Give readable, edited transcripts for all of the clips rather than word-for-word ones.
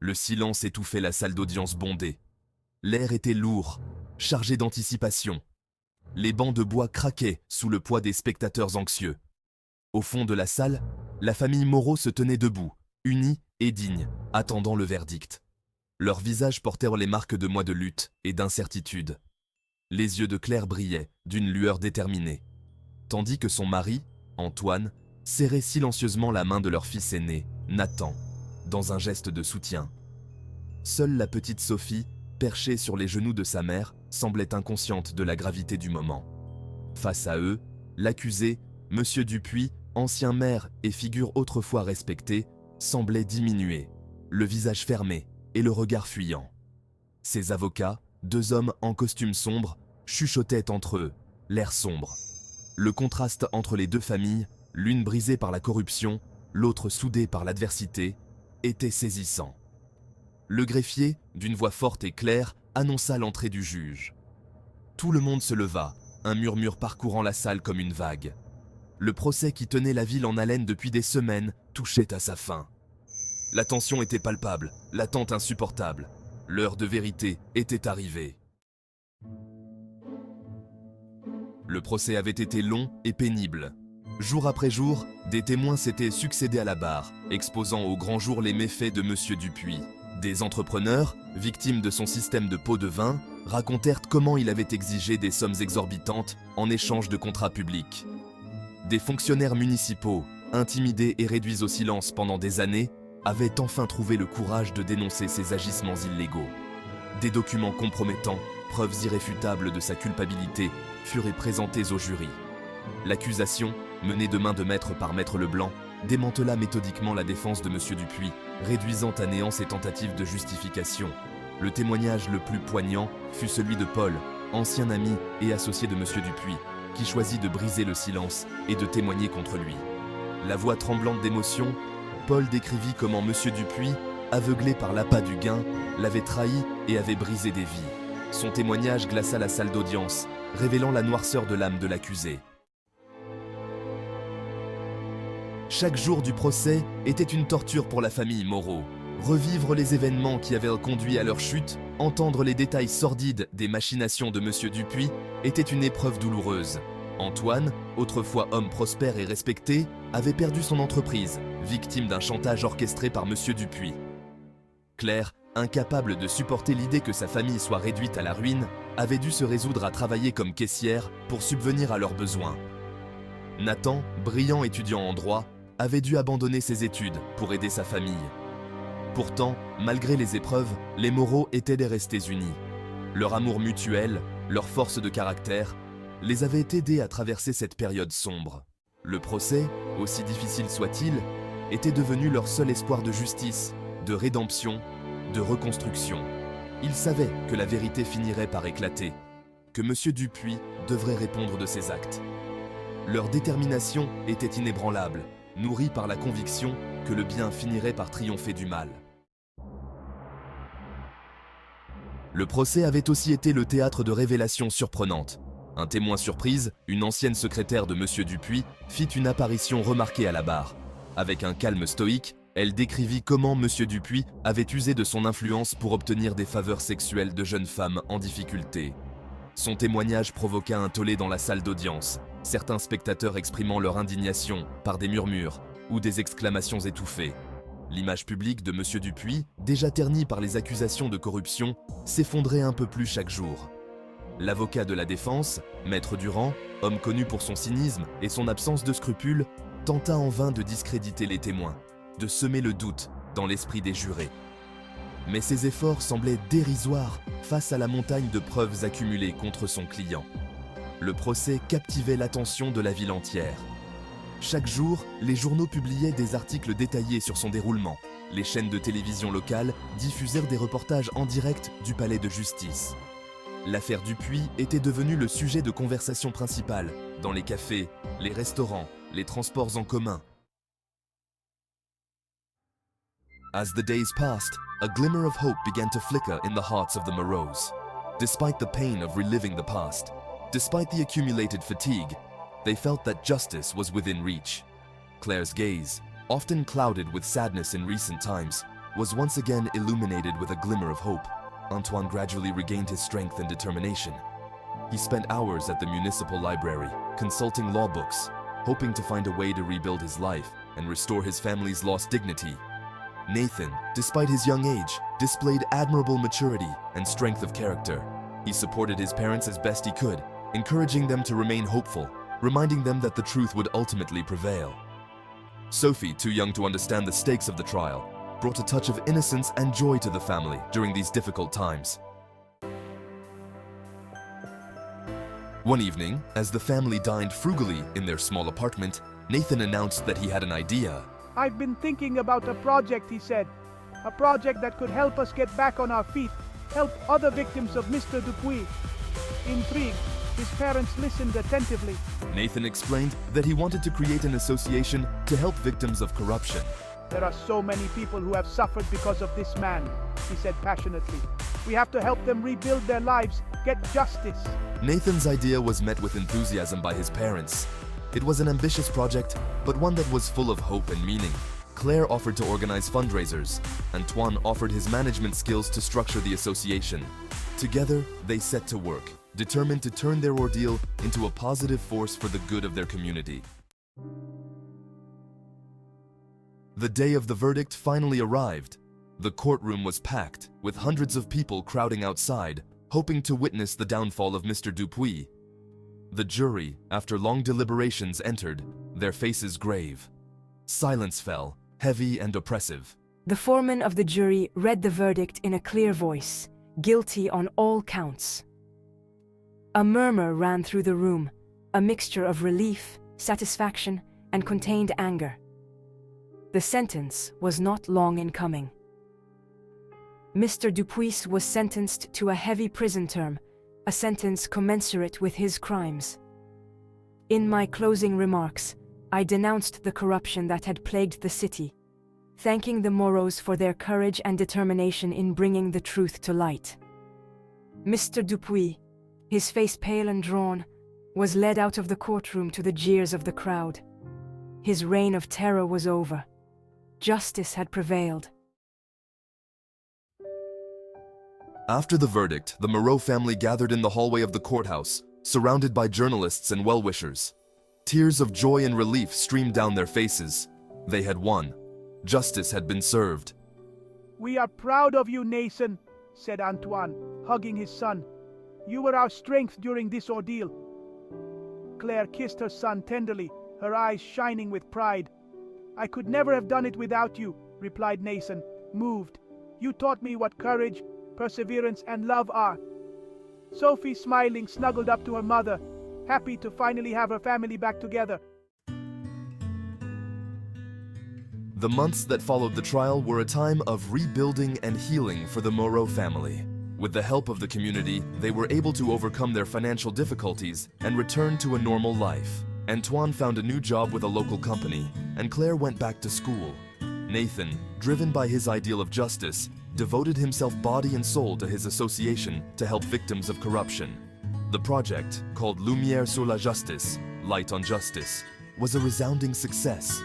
Le silence étouffait la salle d'audience bondée. L'air était lourd, chargé d'anticipation. Les bancs de bois craquaient sous le poids des spectateurs anxieux. Au fond de la salle, la famille Moreau se tenait debout, unie et digne, attendant le verdict. Leurs visages portèrent les marques de mois de lutte et d'incertitude. Les yeux de Claire brillaient d'une lueur déterminée, tandis que son mari, Antoine, serrait silencieusement la main de leur fils aîné, Nathan, dans un geste de soutien. Seule la petite Sophie, perchée sur les genoux de sa mère, semblait inconsciente de la gravité du moment. Face à eux, l'accusé, M. Dupuis, ancien maire et figure autrefois respectée, semblait diminuer, le visage fermé et le regard fuyant. Ses avocats, deux hommes en costume sombre, chuchotaient entre eux, l'air sombre. Le contraste entre les deux familles, l'une brisée par la corruption, l'autre soudée par l'adversité, était saisissant. Le greffier, d'une voix forte et claire, annonça l'entrée du juge. Tout le monde se leva, un murmure parcourant la salle comme une vague. Le procès qui tenait la ville en haleine depuis des semaines touchait à sa fin. La tension était palpable, l'attente insupportable. L'heure de vérité était arrivée. Le procès avait été long et pénible. Jour après jour, des témoins s'étaient succédés à la barre, exposant au grand jour les méfaits de M. Dupuis. Des entrepreneurs, victimes de son système de pots de vin, racontèrent comment il avait exigé des sommes exorbitantes en échange de contrats publics. Des fonctionnaires municipaux, intimidés et réduits au silence pendant des années, avaient enfin trouvé le courage de dénoncer ses agissements illégaux. Des documents compromettants, preuves irréfutables de sa culpabilité, furent présentés au jury. L'accusation, menée de main de maître par Maître Leblanc, démantela méthodiquement la défense de M. Dupuis, réduisant à néant ses tentatives de justification. Le témoignage le plus poignant fut celui de Paul, ancien ami et associé de M. Dupuis, qui choisit de briser le silence et de témoigner contre lui. La voix tremblante d'émotion, Paul décrivit comment M. Dupuis, aveuglé par l'appât du gain, l'avait trahi et avait brisé des vies. Son témoignage glaça la salle d'audience, révélant la noirceur de l'âme de l'accusé. Chaque jour du procès était une torture pour la famille Moreau. Revivre les événements qui avaient conduit à leur chute, entendre les détails sordides des machinations de M. Dupuis, était une épreuve douloureuse. Antoine, autrefois homme prospère et respecté, avait perdu son entreprise, victime d'un chantage orchestré par M. Dupuis. Claire, incapable de supporter l'idée que sa famille soit réduite à la ruine, avait dû se résoudre à travailler comme caissière pour subvenir à leurs besoins. Nathan, brillant étudiant en droit, avait dû abandonner ses études pour aider sa famille. Pourtant, malgré les épreuves, les Moreau étaient restés unis. Leur amour mutuel, leur force de caractère, les avaient aidés à traverser cette période sombre. Le procès, aussi difficile soit-il, était devenu leur seul espoir de justice, de rédemption, de reconstruction. Ils savaient que la vérité finirait par éclater, que M. Dupuis devrait répondre de ses actes. Leur détermination était inébranlable, nourrie par la conviction que le bien finirait par triompher du mal. Le procès avait aussi été le théâtre de révélations surprenantes. Un témoin surprise, une ancienne secrétaire de M. Dupuis, fit une apparition remarquée à la barre. Avec un calme stoïque, elle décrivit comment M. Dupuis avait usé de son influence pour obtenir des faveurs sexuelles de jeunes femmes en difficulté. Son témoignage provoqua un tollé dans la salle d'audience, certains spectateurs exprimant leur indignation par des murmures ou des exclamations étouffées. L'image publique de M. Dupuis, déjà ternie par les accusations de corruption, s'effondrait un peu plus chaque jour. L'avocat de la défense, Maître Durand, homme connu pour son cynisme et son absence de scrupules, tenta en vain de discréditer les témoins, de semer le doute dans l'esprit des jurés. Mais ses efforts semblaient dérisoires face à la montagne de preuves accumulées contre son client. Le procès captivait l'attention de la ville entière. Chaque jour, les journaux publiaient des articles détaillés sur son déroulement. Les chaînes de télévision locales diffusèrent des reportages en direct du palais de justice. L'affaire Dupuis était devenue le sujet de conversation principal dans les cafés, les restaurants, les transports en commun. As the days passed, a glimmer of hope began to flicker in the hearts of the Moreaus. Despite the pain of reliving the past, despite the accumulated fatigue, they felt that justice was within reach. Claire's gaze, often clouded with sadness in recent times, was once again illuminated with a glimmer of hope. Antoine gradually regained his strength and determination. He spent hours at the municipal library, consulting law books, hoping to find a way to rebuild his life and restore his family's lost dignity. Nathan, despite his young age, displayed admirable maturity and strength of character. He supported his parents as best he could, encouraging them to remain hopeful, reminding them that the truth would ultimately prevail. Sophie, too young to understand the stakes of the trial, brought a touch of innocence and joy to the family during these difficult times. One evening, as the family dined frugally in their small apartment, Nathan announced that he had an idea. I've been thinking about a project, he said. A project that could help us get back on our feet, help other victims of Mr. Dupuis. Intrigued, his parents listened attentively. Nathan explained that he wanted to create an association to help victims of corruption. There are so many people who have suffered because of this man, he said passionately. We have to help them rebuild their lives, get justice. Nathan's idea was met with enthusiasm by his parents. It was an ambitious project, but one that was full of hope and meaning. Claire offered to organize fundraisers. Antoine offered his management skills to structure the association. Together, they set to work, determined to turn their ordeal into a positive force for the good of their community. The day of the verdict finally arrived. The courtroom was packed, with hundreds of people crowding outside, hoping to witness the downfall of Mr. Dupuis. The jury, after long deliberations, entered, their faces grave. Silence fell, heavy and oppressive. The foreman of the jury read the verdict in a clear voice, guilty on all counts. A murmur ran through the room, a mixture of relief, satisfaction, and contained anger. The sentence was not long in coming. Mr. Dupuis was sentenced to a heavy prison term, a sentence commensurate with his crimes. In my closing remarks, I denounced the corruption that had plagued the city, thanking the Moreaus for their courage and determination in bringing the truth to light. Mr. Dupuis, his face pale and drawn, was led out of the courtroom to the jeers of the crowd. His reign of terror was over. Justice had prevailed. After the verdict, the Moreau family gathered in the hallway of the courthouse, surrounded by journalists and well-wishers. Tears of joy and relief streamed down their faces. They had won. Justice had been served. We are proud of you, Nathan, said Antoine, hugging his son. You were our strength during this ordeal. Claire kissed her son tenderly, her eyes shining with pride. I could never have done it without you, replied Nathan, moved. You taught me what courage, perseverance, and love are. Sophie, smiling, snuggled up to her mother, happy to finally have her family back together. The months that followed the trial were a time of rebuilding and healing for the Moreau family. With the help of the community, they were able to overcome their financial difficulties and return to a normal life. Antoine found a new job with a local company, and Claire went back to school. Nathan, driven by his ideal of justice, devoted himself body and soul to his association to help victims of corruption. The project, called Lumière sur la Justice, Light on Justice, was a resounding success.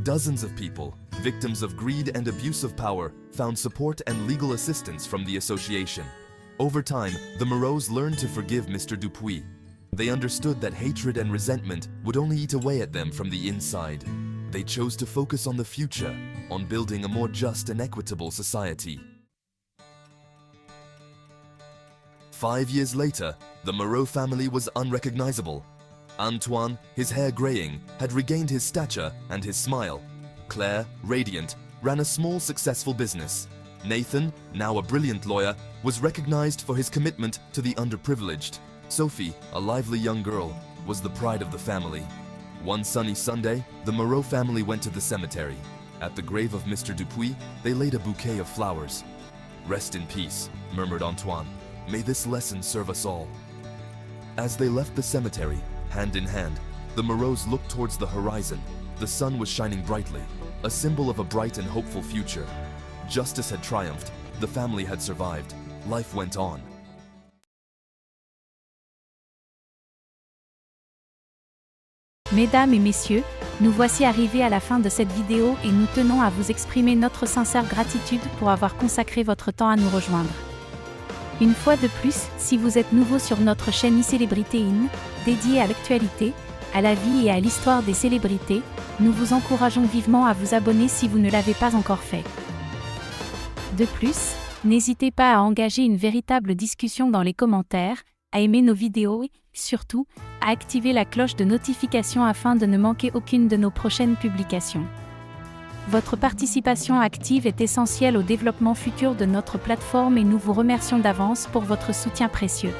Dozens of people, victims of greed and abuse of power, found support and legal assistance from the association. Over time, the Moreaus learned to forgive Mr. Dupuis. They understood that hatred and resentment would only eat away at them from the inside. They chose to focus on the future, on building a more just and equitable society. 5 years later, the Moreau family was unrecognizable. Antoine, his hair graying, had regained his stature and his smile. Claire, radiant, ran a small, successful business. Nathan, now a brilliant lawyer, was recognized for his commitment to the underprivileged. Sophie, a lively young girl, was the pride of the family. One sunny Sunday, the Moreau family went to the cemetery. At the grave of Mr. Dupuis, they laid a bouquet of flowers. "Rest in peace," murmured Antoine. "May this lesson serve us all." As they left the cemetery, hand in hand, the Moreaus looked towards the horizon. The sun was shining brightly, a symbol of a bright and hopeful future. Justice had triumphed, the family had survived, life went on. Mesdames et messieurs, nous voici arrivés à la fin de cette vidéo et nous tenons à vous exprimer notre sincère gratitude pour avoir consacré votre temps à nous rejoindre. Une fois de plus, si vous êtes nouveau sur notre chaîne iCélébrité In, dédiée à l'actualité, à la vie et à l'histoire des célébrités, nous vous encourageons vivement à vous abonner si vous ne l'avez pas encore fait. De plus, n'hésitez pas à engager une véritable discussion dans les commentaires, à aimer nos vidéos et, surtout, à activer la cloche de notification afin de ne manquer aucune de nos prochaines publications. Votre participation active est essentielle au développement futur de notre plateforme et nous vous remercions d'avance pour votre soutien précieux.